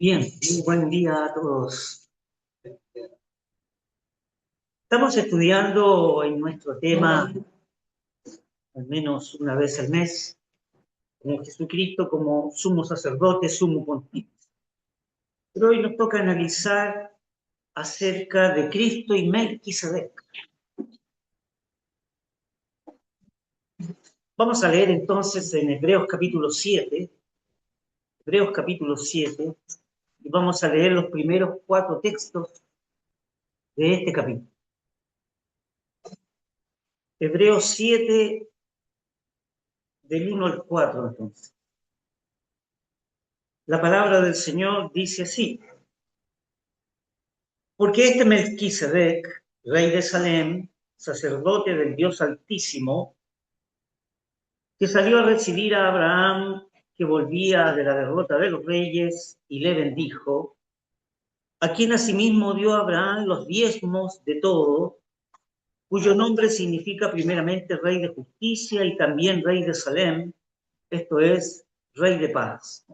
Bien, muy buen día a todos. Estamos estudiando en nuestro tema, al menos una vez al mes, como Jesucristo como sumo sacerdote, sumo pontífice. Pero hoy nos toca analizar acerca de Cristo y Melquisedec. Vamos a leer entonces en Hebreos capítulo 7, y vamos a leer los primeros 4 textos de este capítulo. Hebreos 7, del 1 al 4, entonces. La palabra del Señor dice así: porque este Melquisedec, rey de Salem, sacerdote del Dios Altísimo, que salió a recibir a Abraham, que volvía de la derrota de los reyes, y le bendijo, a quien asimismo dio a Abraham los diezmos de todo, cuyo nombre significa primeramente rey de justicia y también rey de Salem, esto es, rey de paz.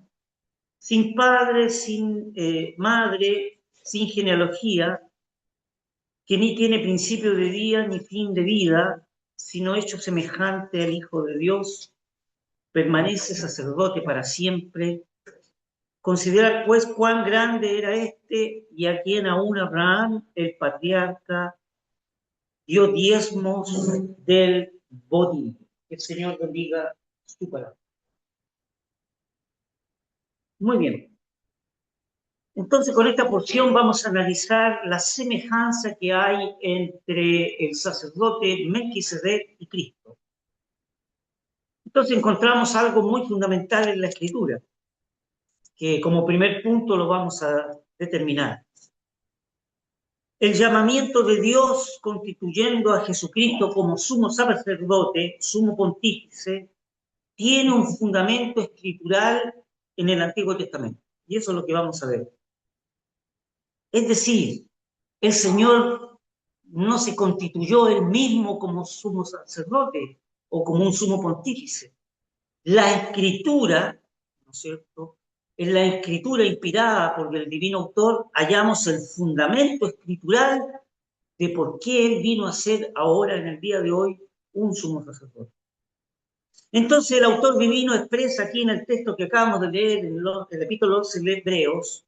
Sin padre, sin madre, sin genealogía, que ni tiene principio de día ni fin de vida, sino hecho semejante al Hijo de Dios, permanece sacerdote para siempre. Considerad pues cuán grande era este, y a quien aún Abraham, el patriarca, dio diezmos del bodí. Que el Señor bendiga su palabra. Muy bien. Entonces, con esta porción vamos a analizar la semejanza que hay entre el sacerdote Melquisedec y Cristo. Entonces encontramos algo muy fundamental en la Escritura, que como primer punto lo vamos a determinar. El llamamiento de Dios constituyendo a Jesucristo como sumo sacerdote, sumo pontífice, tiene un fundamento escritural en el Antiguo Testamento. Y eso es lo que vamos a ver. Es decir, el Señor no se constituyó él mismo como sumo sacerdote o como un sumo pontífice. La Escritura, ¿no es cierto? En la Escritura inspirada por el divino autor hallamos el fundamento escritural de por qué él vino a ser ahora, en el día de hoy, un sumo sacerdote. Entonces el autor divino expresa aquí en el texto que acabamos de leer, en el epístolo de Hebreos,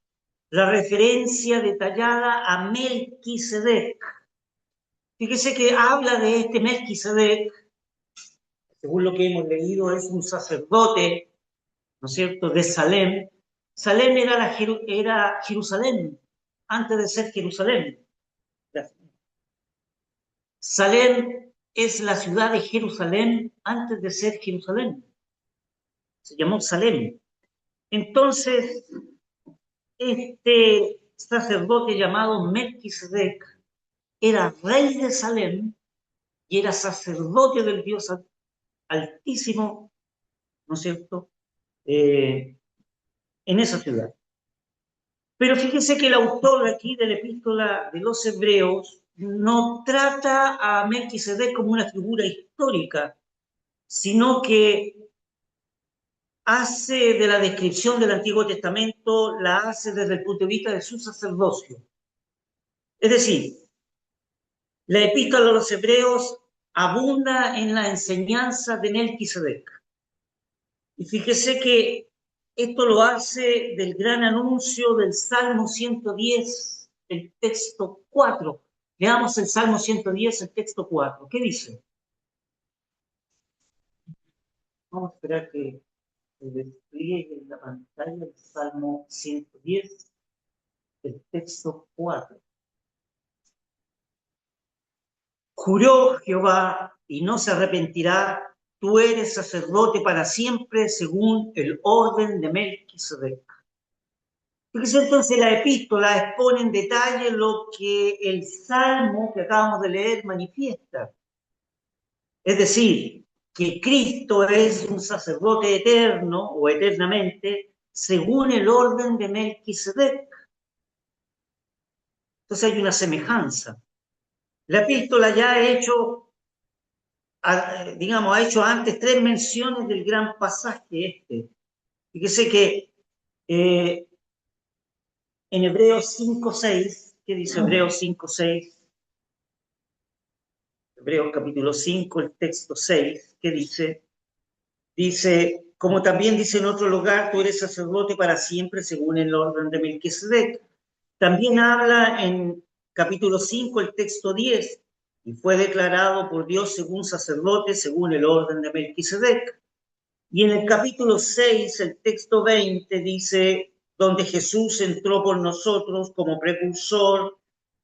la referencia detallada a Melquisedec. Fíjese que habla de este Melquisedec, según lo que hemos leído, es un sacerdote, ¿no es cierto?, de Salem. Salem era Jerusalén, antes de ser Jerusalén. Salem es la ciudad de Jerusalén antes de ser Jerusalén. Se llamó Salem. Entonces, este sacerdote llamado Melquisedec era rey de Salem y era sacerdote del Dios Altísimo, ¿no es cierto?, en esa ciudad. Pero fíjese que el autor aquí de la epístola de los Hebreos no trata a Melquisedec como una figura histórica, sino que hace de la descripción del Antiguo Testamento, la hace desde el punto de vista de su sacerdocio. Es decir, la epístola de los Hebreos abunda en la enseñanza de Melquisedec. Y fíjese que esto lo hace del gran anuncio del Salmo 110, el texto 4. Leamos el Salmo 110, el texto 4. ¿Qué dice? Vamos a esperar que se despliegue en la pantalla el Salmo 110, el texto 4. Juró Jehová y no se arrepentirá, tú eres sacerdote para siempre según el orden de Melquisedec. Fíjese entonces, la epístola expone en detalle lo que el Salmo que acabamos de leer manifiesta. Es decir, que Cristo es un sacerdote eterno o eternamente según el orden de Melquisedec. Entonces hay una semejanza. La epístola ya ha hecho antes 3 menciones del gran pasaje este. Fíjese que en Hebreos 5:6, ¿qué dice Hebreos 5:6? Hebreos capítulo 5, el texto 6, ¿qué dice? Dice, como también dice en otro lugar, tú eres sacerdote para siempre según el orden de Melquisedec. También habla en capítulo 5, el texto 10, y fue declarado por Dios según sacerdote según el orden de Melquisedec. Y en el capítulo 6, el texto 20, dice, donde Jesús entró por nosotros como precursor,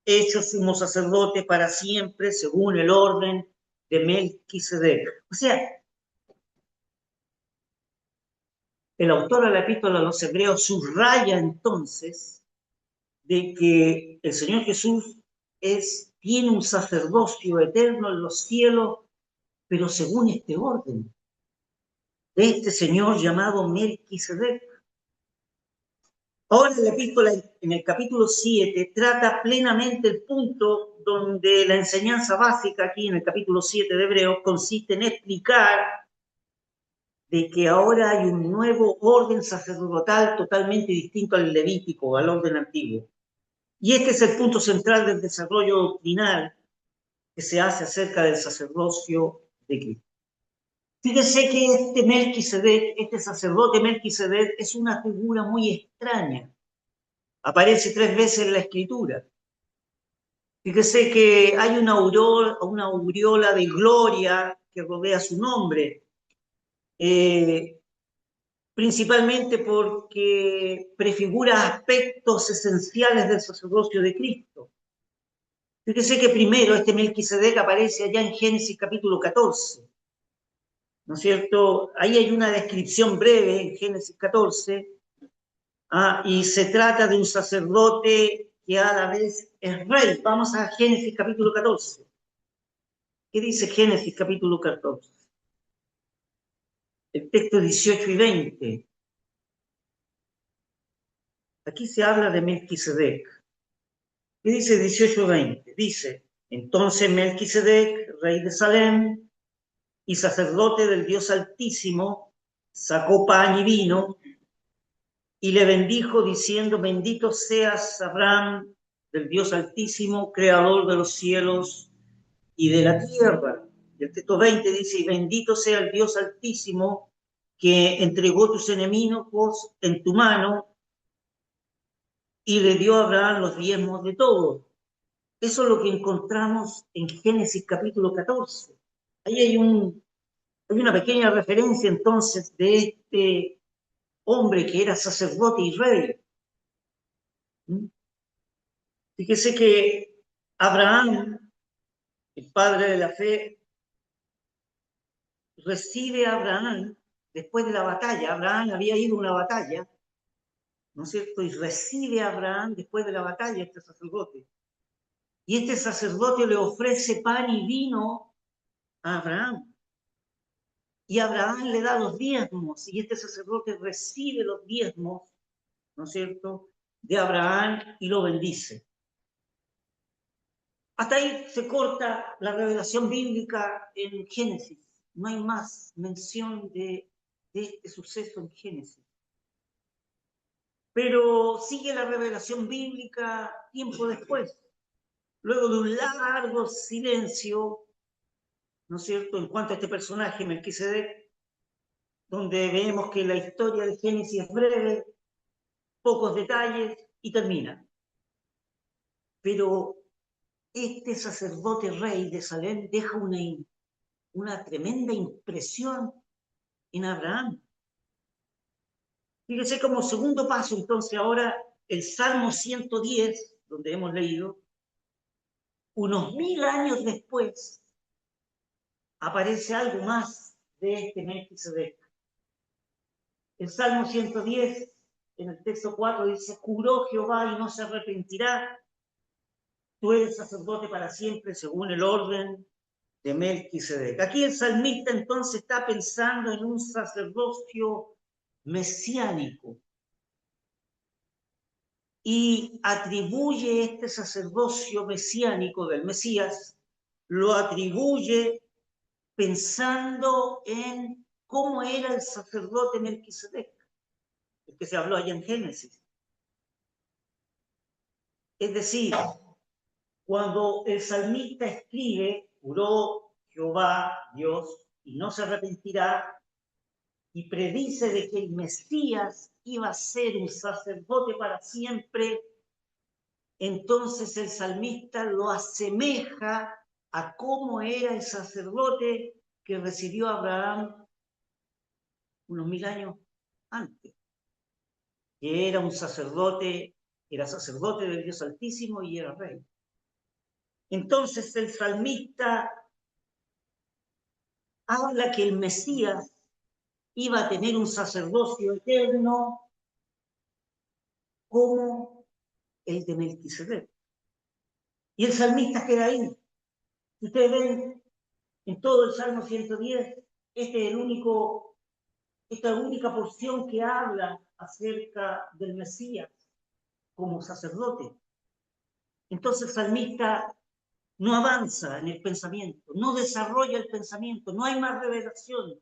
hecho sumo sacerdote para siempre, según el orden de Melquisedec. O sea, el autor de la epístola a los Hebreos subraya entonces de que el Señor Jesús tiene un sacerdocio eterno en los cielos, pero según este orden de este Señor llamado Melquisedec. Ahora la epístola, en el capítulo 7, trata plenamente el punto donde la enseñanza básica aquí en el capítulo 7 de Hebreos consiste en explicar de que ahora hay un nuevo orden sacerdotal totalmente distinto al levítico, al orden antiguo. Y este es el punto central del desarrollo doctrinal que se hace acerca del sacerdocio de Cristo. Fíjese que este Melquisedec, este sacerdote Melquisedec, es una figura muy extraña. Aparece 3 veces en la Escritura. Fíjese que hay una aureola de gloria que rodea su nombre, principalmente porque prefigura aspectos esenciales del sacerdocio de Cristo. Fíjese que primero este Melquisedec aparece allá en Génesis capítulo 14, ¿no es cierto? Ahí hay una descripción breve en Génesis 14, y se trata de un sacerdote que a la vez es rey. Vamos a Génesis capítulo 14. ¿Qué dice Génesis capítulo 14? El texto 18 y 20. Aquí se habla de Melquisedec. ¿Qué dice 18 y 20? Dice, entonces Melquisedec, rey de Salem y sacerdote del Dios Altísimo, sacó pan y vino y le bendijo diciendo, bendito seas Abraham del Dios Altísimo, creador de los cielos y de la tierra. Y el texto 20 dice, y bendito sea el Dios Altísimo que entregó tus enemigos en tu mano y le dio a Abraham los diezmos de todo. Eso es lo que encontramos en Génesis capítulo 14. Ahí hay una pequeña referencia entonces de este hombre que era sacerdote y rey. Fíjese que Abraham, el padre de la fe, recibe a Abraham después de la batalla. Abraham había ido a una batalla, ¿no es cierto? Y recibe a Abraham después de la batalla este sacerdote. Y este sacerdote le ofrece pan y vino a Abraham. Y Abraham le da los diezmos, y este sacerdote recibe los diezmos, ¿no es cierto?, de Abraham y lo bendice. Hasta ahí se corta la revelación bíblica en Génesis. No hay más mención de este suceso en Génesis. Pero sigue la revelación bíblica tiempo después, luego de un largo silencio, ¿no es cierto?, en cuanto a este personaje, Melquisedec, donde vemos que la historia de Génesis es breve, pocos detalles y termina. Pero este sacerdote rey de Salem deja una tremenda impresión en Abraham. Fíjese como segundo paso, entonces ahora el Salmo 110, donde hemos leído, unos 1000 años después, aparece algo más de este Melquisedec. El Salmo 110, en el texto 4, dice, juró Jehová y no se arrepentirá, tú eres sacerdote para siempre según el orden de Melquisedec. Aquí el salmista entonces está pensando en un sacerdocio mesiánico y atribuye este sacerdocio mesiánico del Mesías, lo atribuye pensando en cómo era el sacerdote Melquisedec, el que se habló allá en Génesis. Es decir, cuando el salmista escribe, juró Jehová, Dios, y no se arrepentirá, y predice de que el Mesías iba a ser un sacerdote para siempre, entonces el salmista lo asemeja a cómo era el sacerdote que recibió Abraham unos 1000 años antes, que era sacerdote del Dios Altísimo y era rey. Entonces el salmista habla que el Mesías iba a tener un sacerdocio eterno como el de Melquisedec. Y el salmista queda ahí. Si ustedes ven en todo el Salmo 110, esta es la única porción que habla acerca del Mesías como sacerdote. Entonces el salmista no avanza en el pensamiento, no desarrolla el pensamiento, no hay más revelación.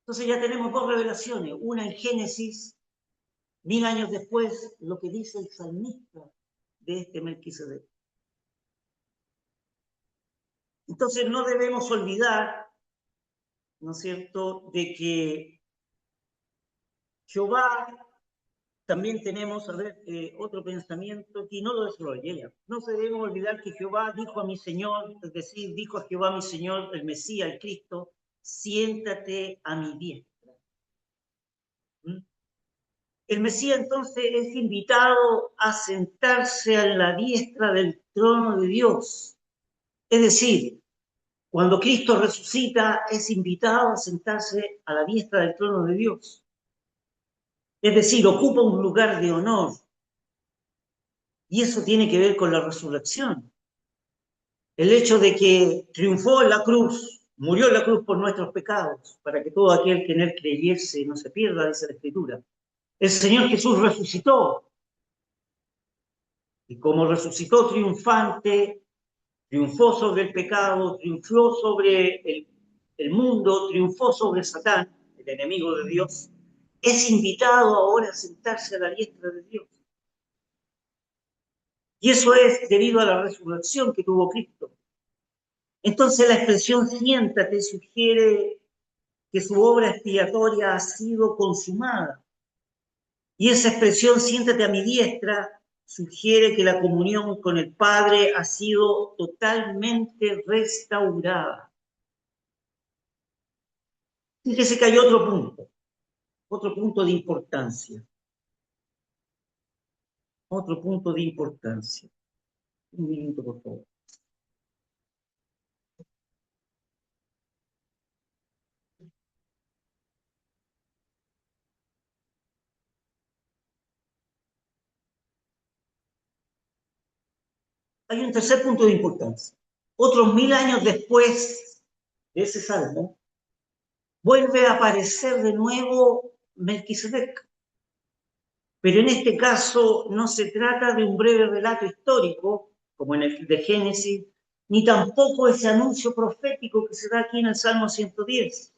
Entonces ya tenemos dos revelaciones, una en Génesis, 1000 años después, lo que dice el salmista de este Melquisedec. Entonces no debemos olvidar, ¿no es cierto?, de que Jehová, también tenemos, a ver, otro pensamiento aquí, no lo desarrollé ya. No se debemos olvidar que Jehová dijo a mi Señor, es decir, dijo a Jehová mi Señor, el Mesías, el Cristo, siéntate a mi diestra. ¿Mm? El Mesías entonces es invitado a sentarse a la diestra del trono de Dios. Es decir, cuando Cristo resucita, es invitado a sentarse a la diestra del trono de Dios. Es decir, ocupa un lugar de honor. Y eso tiene que ver con la resurrección. El hecho de que triunfó en la cruz, murió en la cruz por nuestros pecados, para que todo aquel que en él creyese no se pierda, dice la Escritura. El Señor Jesús resucitó. Y como resucitó triunfante, triunfó sobre el pecado, triunfó sobre el mundo, triunfó sobre Satán, el enemigo de Dios, es invitado ahora a sentarse a la diestra de Dios. Y eso es debido a la resurrección que tuvo Cristo. Entonces la expresión siéntate sugiere que su obra expiatoria ha sido consumada. Y esa expresión siéntate a mi diestra sugiere que la comunión con el Padre ha sido totalmente restaurada. Fíjese que hay otro punto de importancia. Otro punto de importancia. Un minuto, por favor. Hay un tercer punto de importancia. Otros 1000 años después de ese salmo, vuelve a aparecer de nuevo Melquisedec. Pero en este caso no se trata de un breve relato histórico, como en el de Génesis, ni tampoco ese anuncio profético que se da aquí en el Salmo 110,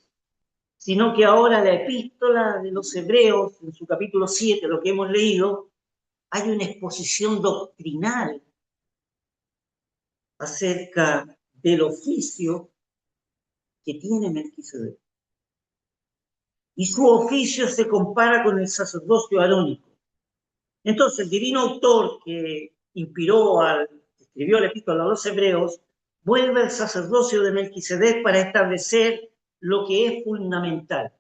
sino que ahora la epístola de los Hebreos, en su capítulo 7, lo que hemos leído, hay una exposición doctrinal acerca del oficio que tiene Melquisedec. Y su oficio se compara con el sacerdocio arónico. Entonces, el divino autor que escribió la epístola a los Hebreos, vuelve al sacerdocio de Melquisedec para establecer lo que es fundamental.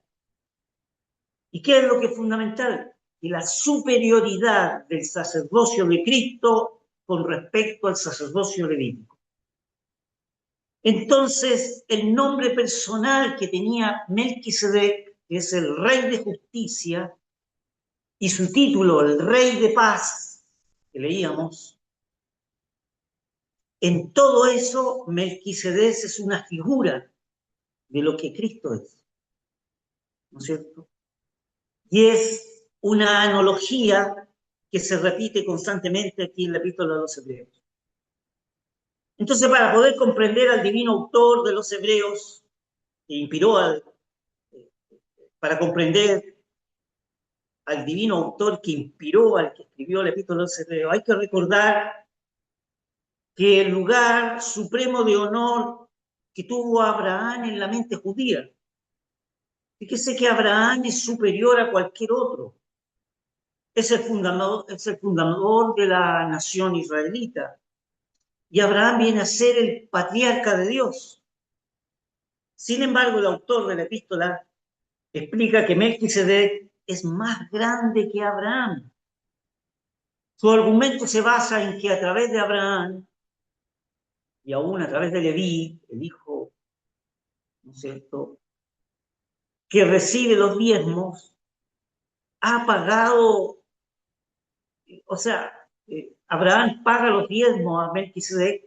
¿Y qué es lo que es fundamental? Que la superioridad del sacerdocio de Cristo con respecto al sacerdocio levítico. Entonces, el nombre personal que tenía Melquisedec, que es el Rey de Justicia, y su título, el Rey de Paz, que leíamos, en todo eso Melquisedec es una figura de lo que Cristo es, ¿no es cierto? Y es una analogía que se repite constantemente aquí en la epístola de los Hebreos. Entonces, para poder comprender al divino autor de los Hebreos, que inspiró para comprender al divino autor que inspiró al que escribió el epístola a los Hebreos, hay que recordar que el lugar supremo de honor que tuvo Abraham en la mente judía. Fíjese que Abraham es superior a cualquier otro. Es el fundador de la nación israelita. Y Abraham viene a ser el patriarca de Dios. Sin embargo, el autor de la epístola explica que Melquisedec es más grande que Abraham. Su argumento se basa en que a través de Abraham y aún a través de Leví, el hijo, ¿no es cierto?, que recibe los diezmos, ha pagado, o sea, Abraham paga los diezmos a Melquisedec,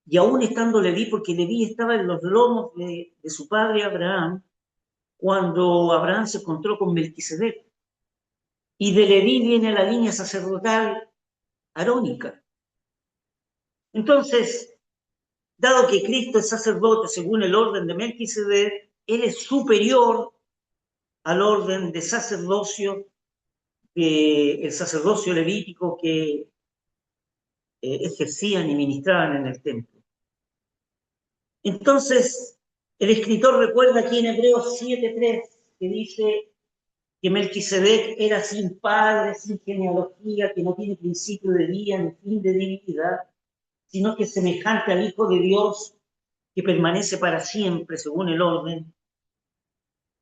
y aún estando Leví, porque Leví estaba en los lomos de su padre Abraham, cuando Abraham se encontró con Melquisedec. Y de Leví viene la línea sacerdotal arónica. Entonces, dado que Cristo es sacerdote según el orden de Melquisedec, él es superior al orden de sacerdocio, el sacerdocio levítico que ejercían y ministraban en el templo. Entonces, el escritor recuerda aquí en Hebreos 7:3 que dice que Melquisedec era sin padre, sin genealogía, que no tiene principio de día ni fin de divinidad, sino que es semejante al Hijo de Dios que permanece para siempre según el orden.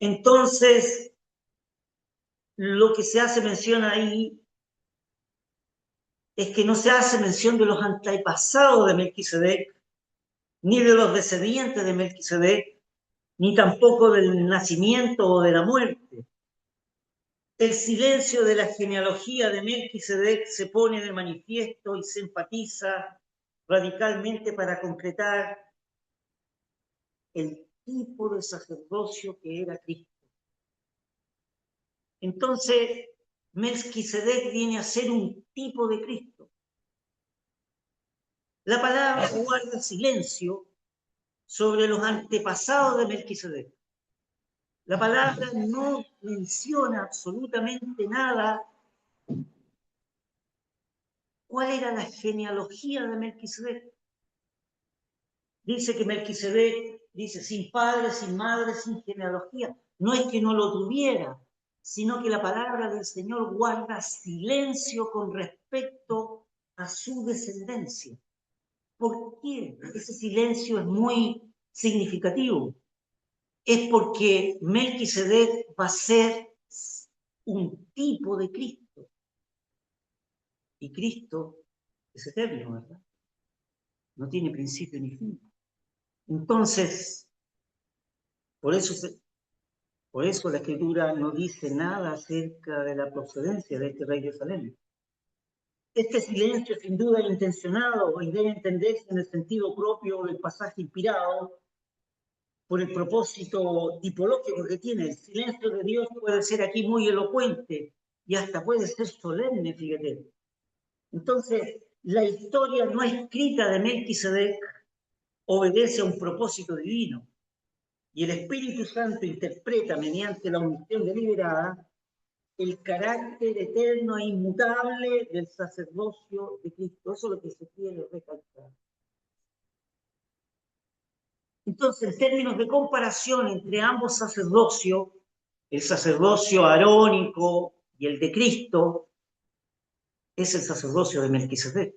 Entonces, lo que se hace mención ahí es que no se hace mención de los antepasados de Melquisedec, ni de los descendientes de Melquisedec, ni tampoco del nacimiento o de la muerte. El silencio de la genealogía de Melquisedec se pone de manifiesto y se enfatiza radicalmente para concretar el tipo de sacerdocio que era Cristo. Entonces, Melquisedec viene a ser un tipo de Cristo. La palabra guarda silencio sobre los antepasados de Melquisedec. La palabra no menciona absolutamente nada. ¿Cuál era la genealogía de Melquisedec? Dice que Melquisedec, dice, sin padre, sin madre, sin genealogía. No es que no lo tuviera, sino que la palabra del Señor guarda silencio con respecto a su descendencia. ¿Por qué? Ese silencio es muy significativo. Es porque Melquisedec va a ser un tipo de Cristo. Y Cristo es eterno, ¿verdad? No tiene principio ni fin. Entonces, por eso la Escritura no dice nada acerca de la procedencia de este rey de Salem. Este silencio sin duda intencionado y debe entenderse en el sentido propio del pasaje inspirado por el propósito tipológico que tiene. El silencio de Dios puede ser aquí muy elocuente y hasta puede ser solemne, fíjate. Entonces, la historia no escrita de Melquisedec obedece a un propósito divino y el Espíritu Santo interpreta mediante la omisión deliberada el carácter eterno e inmutable del sacerdocio de Cristo. Eso es lo que se quiere recalcar. Entonces, en términos de comparación entre ambos sacerdocios, el sacerdocio arónico y el de Cristo, es el sacerdocio de Melquisedec.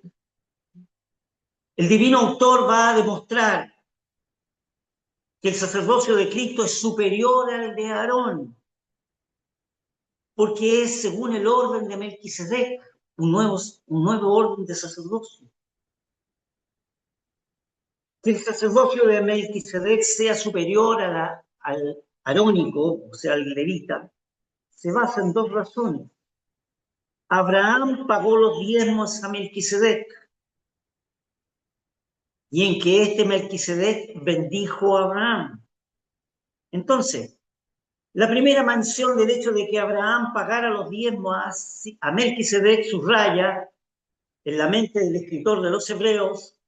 El divino autor va a demostrar que el sacerdocio de Cristo es superior al de Aarón, porque es según el orden de Melquisedec, un nuevo orden de sacerdocio. Que el sacerdocio de Melquisedec sea superior al arónico, o sea, al levita, se basa en dos razones. Abraham pagó los diezmos a Melquisedec, y en que este Melquisedec bendijo a Abraham. Entonces, la primera mención del hecho de que Abraham pagara los diezmos a Melquisedec subraya en la mente del escritor de los Hebreos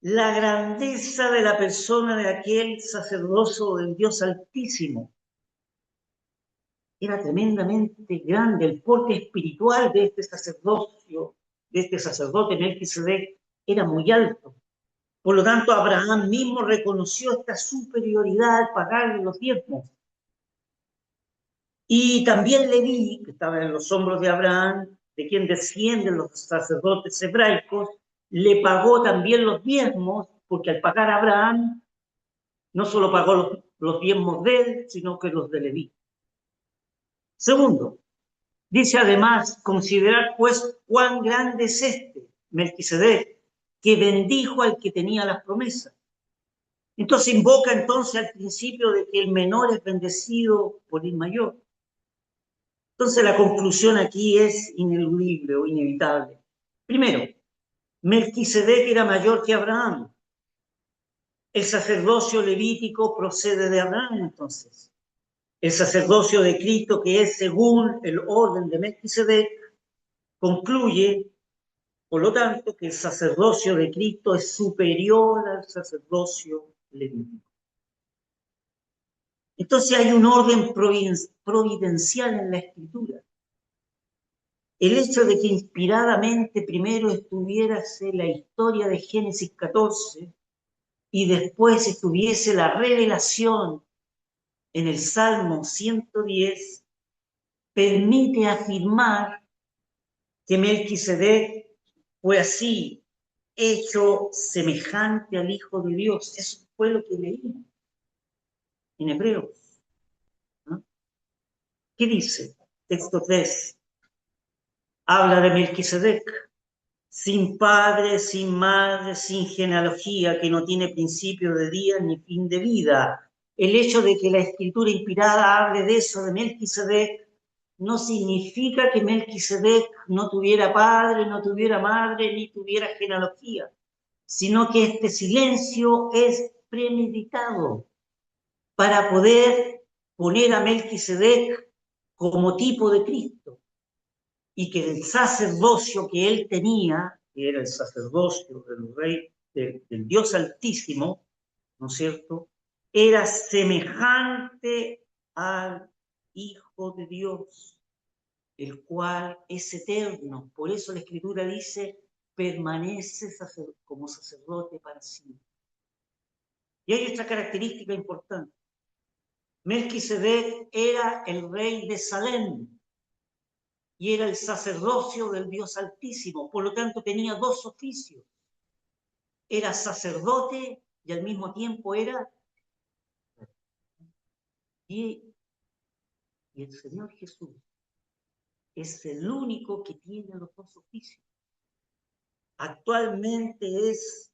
la grandeza de la persona de aquel sacerdocio del Dios Altísimo. era tremendamente grande, el porte espiritual de este sacerdocio, de este sacerdote Melquisedec, era muy alto. Por lo tanto, Abraham mismo reconoció esta superioridad al pagarle los diezmos. Y también Leví, que estaba en los hombros de Abraham, de quien descienden los sacerdotes hebraicos, le pagó también los diezmos, porque al pagar a Abraham, no solo pagó los diezmos de él, sino que los de Leví. Segundo, dice además, considerad pues cuán grande es este, Melquisedec, que bendijo al que tenía las promesas. Entonces invoca entonces al principio de que el menor es bendecido por el mayor. Entonces la conclusión aquí es ineludible o inevitable. Primero, Melquisedec era mayor que Abraham. El sacerdocio levítico procede de Abraham entonces. El sacerdocio de Cristo, que es según el orden de Melquisedec, concluye, por lo tanto, que el sacerdocio de Cristo es superior al sacerdocio levítico. Entonces hay un orden providencial en la Escritura. El hecho de que inspiradamente primero estuviese la historia de Génesis 14 y después estuviese la revelación en el Salmo 110, permite afirmar que Melquisedec fue así, hecho semejante al Hijo de Dios. Eso fue lo que leímos en Hebreos, ¿no? ¿Qué dice? Texto 3. Habla de Melquisedec, sin padre, sin madre, sin genealogía, que no tiene principio de día ni fin de vida. El hecho de que la escritura inspirada hable de eso, de Melquisedec, no significa que Melquisedec no tuviera padre, no tuviera madre, ni tuviera genealogía, sino que este silencio es premeditado para poder poner a Melquisedec como tipo de Cristo, y que el sacerdocio que él tenía, que era el sacerdocio del rey, del Dios Altísimo, ¿no es cierto?, era semejante al Hijo de Dios, el cual es eterno. Por eso la Escritura dice, permanece como sacerdote para siempre. Y hay otra característica importante. Melquisedec era el rey de Salem, y era el sacerdocio del Dios Altísimo, por lo tanto tenía dos oficios. Era sacerdote y al mismo tiempo era... Y el Señor Jesús es el único que tiene los dos oficios. Actualmente es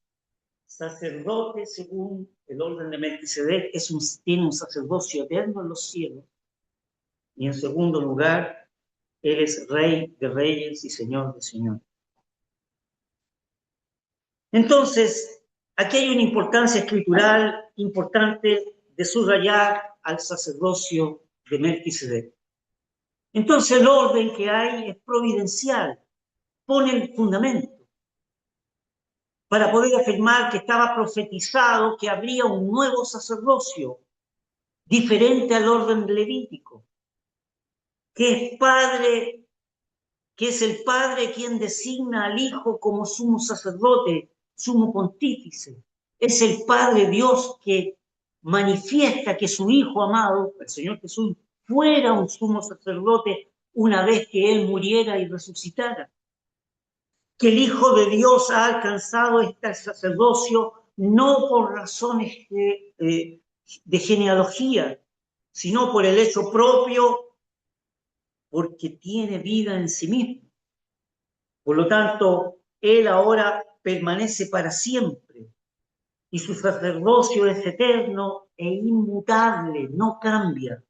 sacerdote según el orden de Melquisedec, tiene un sacerdocio eterno en los cielos. Y en segundo lugar, él es Rey de Reyes y Señor de Señores. Entonces, aquí hay una importancia escritural importante de subrayar al sacerdocio de Melquisedec. Entonces, el orden que hay es providencial, pone el fundamento para poder afirmar que estaba profetizado que habría un nuevo sacerdocio diferente al orden levítico, que es el Padre quien designa al Hijo como sumo sacerdote, sumo pontífice. Es el Padre Dios que manifiesta que su Hijo amado, el Señor Jesús, fuera un sumo sacerdote una vez que Él muriera y resucitara. Que el Hijo de Dios ha alcanzado este sacerdocio no por razones de genealogía, sino por el hecho propio, porque tiene vida en sí mismo. Por lo tanto, Él ahora permanece para siempre y su sacerdocio es eterno e inmutable, no cambia.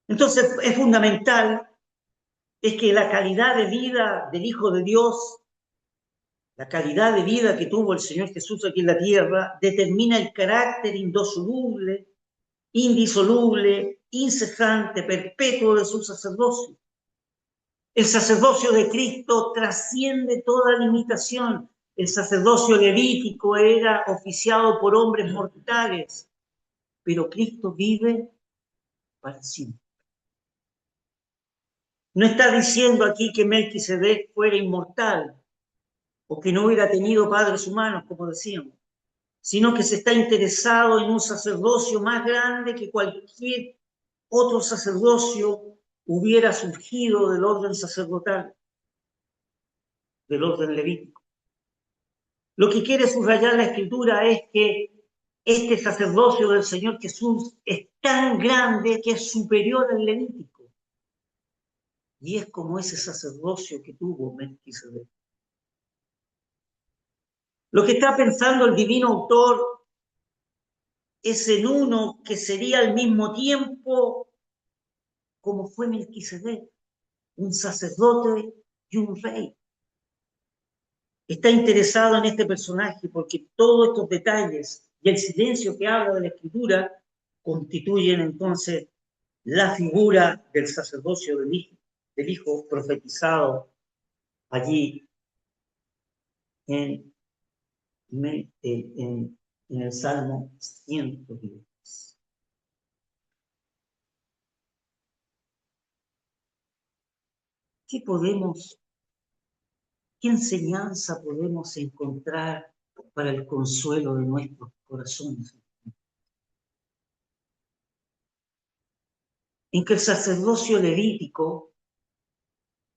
Entonces es fundamental es que la calidad de vida del Hijo de Dios, la calidad de vida que tuvo el Señor Jesús aquí en la tierra, determina el carácter indisoluble, incesante, perpetuo de su sacerdocio. El sacerdocio de Cristo trasciende toda limitación. El sacerdocio levítico era oficiado por hombres mortales, pero Cristo vive para siempre. No está diciendo aquí que Melquisedec fuera inmortal o que no hubiera tenido padres humanos, como decíamos, sino que se está interesado en un sacerdocio más grande que cualquier otro sacerdocio hubiera surgido del orden sacerdotal, del orden levítico. Lo que quiere subrayar la Escritura es que este sacerdocio del Señor Jesús es tan grande que es superior al levítico. Y es como ese sacerdocio que tuvo Melquisedec. Lo que está pensando el divino autor es en uno que sería al mismo tiempo como fue Melquisedec, un sacerdote y un rey. Está interesado en este personaje porque todos estos detalles y el silencio que habla de la Escritura constituyen entonces la figura del sacerdocio del hijo profetizado allí en, en el Salmo 110. ¿Qué enseñanza podemos encontrar para el consuelo de nuestros corazones? En que el sacerdocio levítico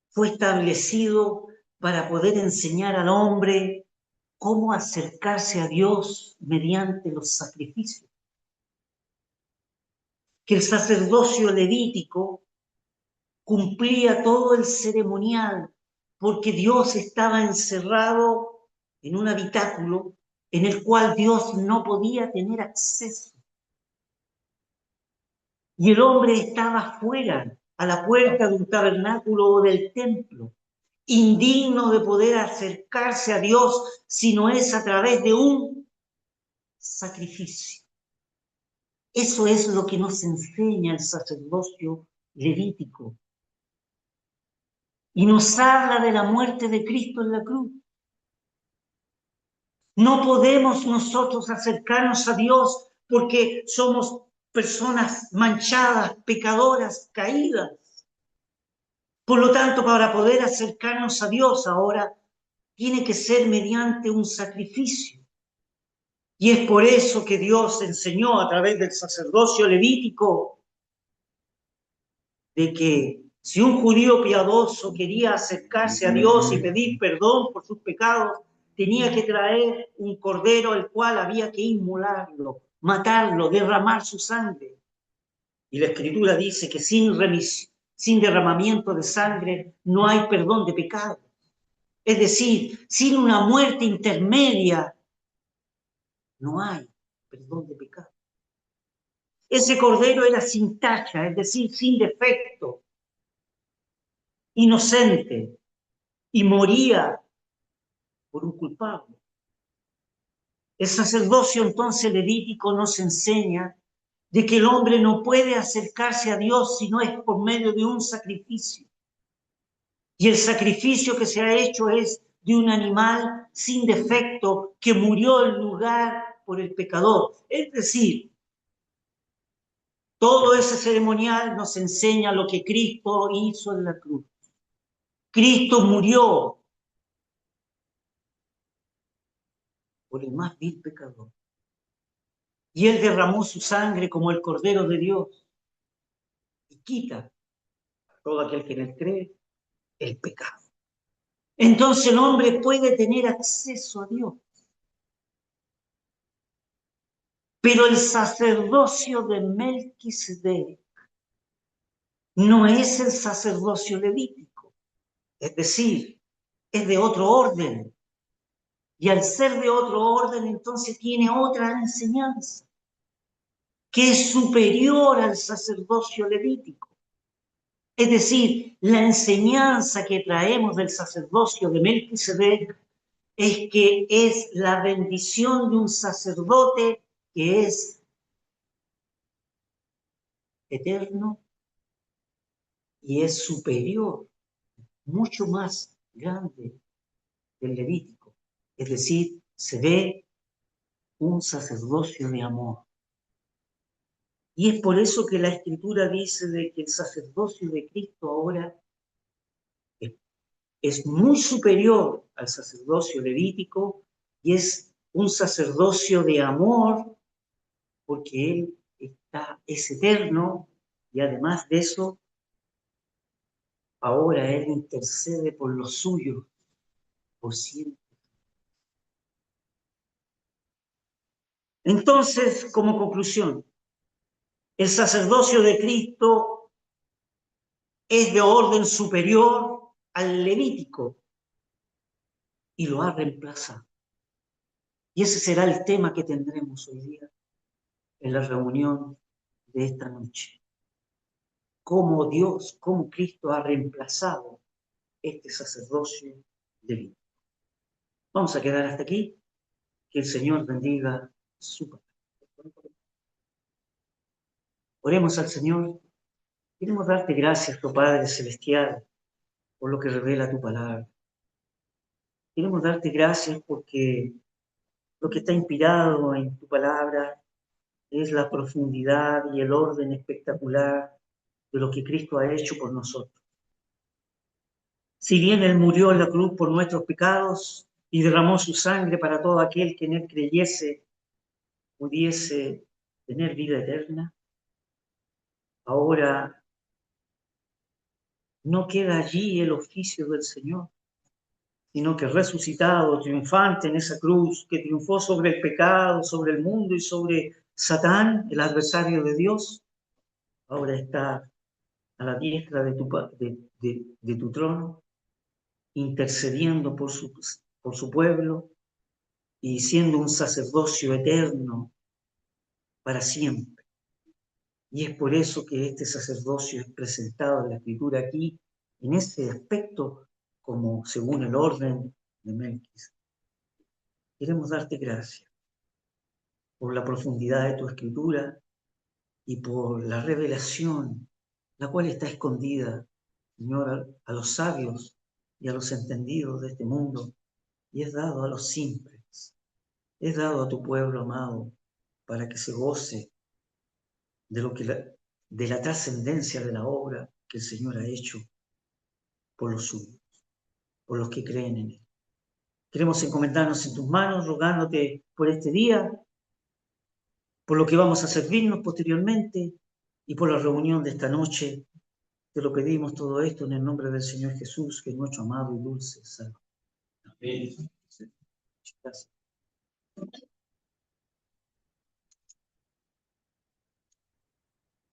fue establecido para poder enseñar al hombre cómo acercarse a Dios mediante los sacrificios. Que el sacerdocio levítico cumplía todo el ceremonial porque Dios estaba encerrado en un habitáculo en el cual Dios no podía tener acceso. Y el hombre estaba fuera, a la puerta de un tabernáculo o del templo, indigno de poder acercarse a Dios si no es a través de un sacrificio. Eso es lo que nos enseña el sacerdocio levítico. Y nos habla de la muerte de Cristo en la cruz. No podemos nosotros acercarnos a Dios porque somos personas manchadas, pecadoras, caídas. Por lo tanto, para poder acercarnos a Dios ahora, tiene que ser mediante un sacrificio. Y es por eso que Dios enseñó a través del sacerdocio levítico de que si un judío piadoso quería acercarse a Dios y pedir perdón por sus pecados, tenía que traer un cordero al cual había que inmolarlo, matarlo, derramar su sangre. Y la Escritura dice que sin derramamiento de sangre no hay perdón de pecado. Es decir, sin una muerte intermedia no hay perdón de pecado. Ese cordero era sin tacha, es decir, sin defecto, inocente, y moría por un culpable. El sacerdocio entonces levítico nos enseña de que el hombre no puede acercarse a Dios si no es por medio de un sacrificio. Y el sacrificio que se ha hecho es de un animal sin defecto que murió en lugar por el pecador. Es decir, todo ese ceremonial nos enseña lo que Cristo hizo en la cruz. Cristo murió por el más vil pecador. Y Él derramó su sangre como el Cordero de Dios y quita a todo aquel que en Él cree el pecado. Entonces el hombre puede tener acceso a Dios. Pero el sacerdocio de Melquisedec no es el sacerdocio levítico, es decir, es de otro orden. Y al ser de otro orden, entonces tiene otra enseñanza, que es superior al sacerdocio levítico. Es decir, la enseñanza que traemos del sacerdocio de Melquisedec es que es la bendición de un sacerdote que es eterno y es superior, mucho más grande del levítico. Es decir, se ve un sacerdocio de amor. Y es por eso que la Escritura dice de que el sacerdocio de Cristo ahora es muy superior al sacerdocio levítico y es un sacerdocio de amor porque Él es eterno y además de eso, ahora Él intercede por los suyos por siempre. Entonces, como conclusión, el sacerdocio de Cristo es de orden superior al levítico y lo ha reemplazado. Y ese será el tema que tendremos hoy día en la reunión de esta noche. Cómo Dios, cómo Cristo ha reemplazado este sacerdocio levítico. Vamos a quedar hasta aquí. Que el Señor bendiga su palabra. Oremos al Señor. Queremos darte gracias, tu Padre Celestial, por lo que revela tu palabra. Queremos darte gracias porque lo que está inspirado en tu palabra es la profundidad y el orden espectacular de lo que Cristo ha hecho por nosotros. Si bien Él murió en la cruz por nuestros pecados y derramó su sangre para todo aquel que en Él creyese, pudiese tener vida eterna, ahora no queda allí el oficio del Señor, sino que resucitado, triunfante en esa cruz, que triunfó sobre el pecado, sobre el mundo y sobre Satán, el adversario de Dios, ahora está a la diestra de tu trono, intercediendo por su pueblo y siendo un sacerdocio eterno para siempre. Y es por eso que este sacerdocio es presentado en la Escritura aquí, en ese aspecto, como según el orden de Melquisedec. Queremos darte gracias por la profundidad de tu Escritura y por la revelación, la cual está escondida, Señor, a los sabios y a los entendidos de este mundo, y es dado a los simples, es dado a tu pueblo amado, para que se goce de lo que de la trascendencia de la obra que el Señor ha hecho por los suyos, por los que creen en Él. Queremos encomendarnos en tus manos, rogándote por este día, por lo que vamos a servirnos posteriormente y por la reunión de esta noche. Te lo pedimos todo esto en el nombre del Señor Jesús, que es nuestro amado y dulce Salvador. Amén.